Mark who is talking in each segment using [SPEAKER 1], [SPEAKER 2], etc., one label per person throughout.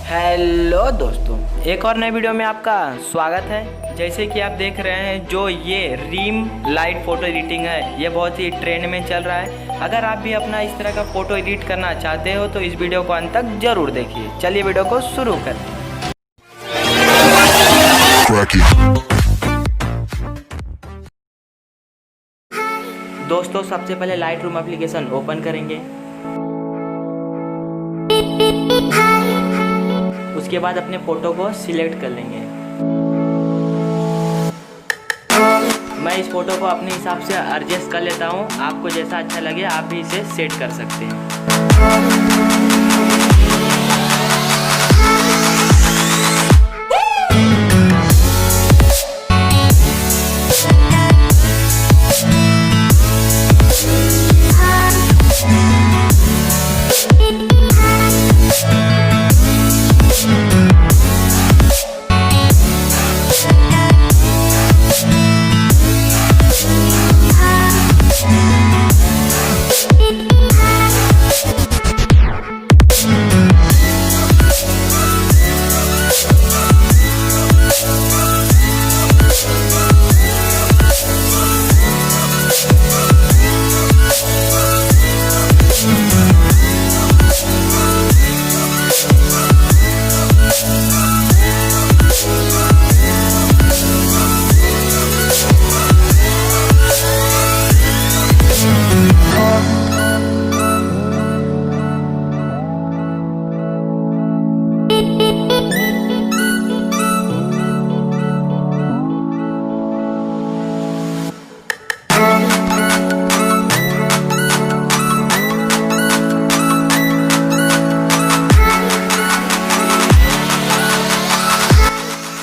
[SPEAKER 1] Hello दोस्तों, एक और नए वीडियो में आपका स्वागत है। जैसे कि आप देख रहे हैं, जो ये रिम लाइट फ़ोटो एडिटिंग है, ये बहुत ही ट्रेंड में चल रहा है। अगर आप भी अपना इस तरह का फ़ोटो एडिट करना चाहते हो तो इस वीडियो को अंत तक ज़रूर देखिए। चलिए वीडियो को शुरू करते हैं। दोस्तों, सबसे पहले लाइटरूम एप्लीकेशन ओपन करेंगे। उसके बाद अपने फ़ोटो को सिलेक्ट कर लेंगे। मैं इस फ़ोटो को अपने हिसाब से एडजस्ट कर लेता हूँ। आपको जैसा अच्छा लगे आप भी इसे सेट कर सकते हैं।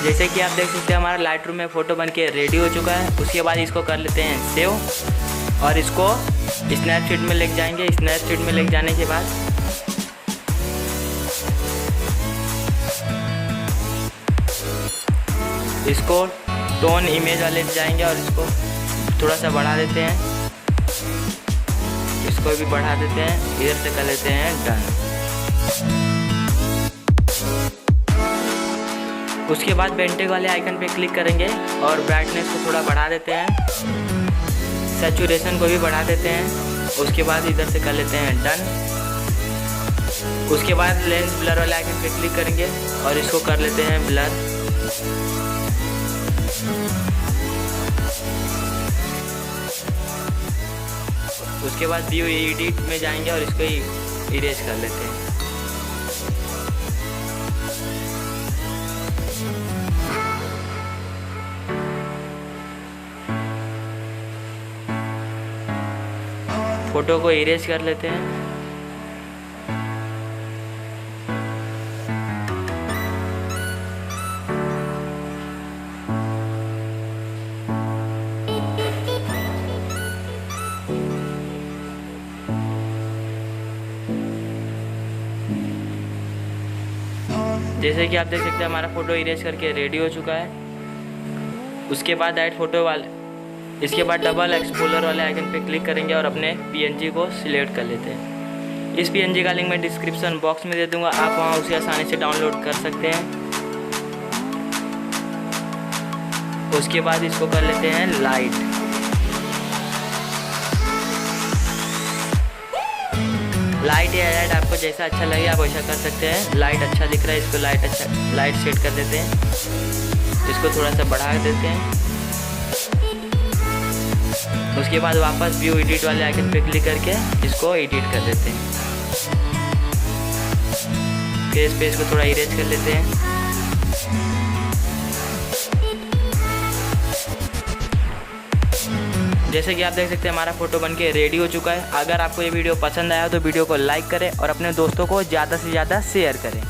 [SPEAKER 1] जैसे कि आप देख सकते हैं, हमारा लाइटरूम में फ़ोटो बनके रेडी हो चुका है। उसके बाद इसको कर लेते हैं सेव और इसको स्नैपसीड में लेके जाएंगे। स्नैपसीड में लेके जाने के बाद इसको टोन इमेज वाले ले जाएंगे और इसको थोड़ा सा बढ़ा देते हैं। इसको भी बढ़ा देते हैं। इधर से कर लेते हैं डन। उसके बाद पेंटिंग वाले आइकन पे क्लिक करेंगे और ब्राइटनेस को थोड़ा बढ़ा देते हैं। सैचुरेशन को भी बढ़ा देते हैं। उसके बाद इधर से कर लेते हैं डन। उसके बाद लेंस ब्लर वाले आइकन पे क्लिक करेंगे और इसको कर लेते हैं ब्लर। उसके बाद व्यू एडिट में जाएंगे और इसको इरेज कर लेते हैं। फ़ोटो को इरेज कर लेते हैं। जैसे कि आप देख सकते हैं, हमारा फ़ोटो इरेज करके रेडी हो चुका है। उसके बाद ऐड फोटो वाले इसके बाद डबल एक्सपोलर वाले आइकन पे क्लिक करेंगे और अपने पीएनजी को सिलेक्ट कर लेते हैं। इस पीएनजी का लिंक मैं डिस्क्रिप्शन बॉक्स में दे दूंगा, आप वहां उसे आसानी से डाउनलोड कर सकते हैं। उसके बाद इसको कर लेते हैं लाइट। लाइट या ऐड आपको जैसा अच्छा लगे आप वैसा कर सकते हैं। लाइट अच्छा दिख रहा है, इसको लाइट सेट कर देते हैं। इसको थोड़ा सा बढ़ा देते हैं। उसके बाद वापस व्यू एडिट वाले आइकन पे क्लिक करके इसको एडिट कर देते हैं। फिर इस पे इसको थोड़ा इरेज कर लेते हैं। जैसे कि आप देख सकते हैं, हमारा फ़ोटो बनके रेडी हो चुका है। अगर आपको ये वीडियो पसंद आया तो वीडियो को लाइक करें और अपने दोस्तों को ज़्यादा से ज़्यादा शेयर करें।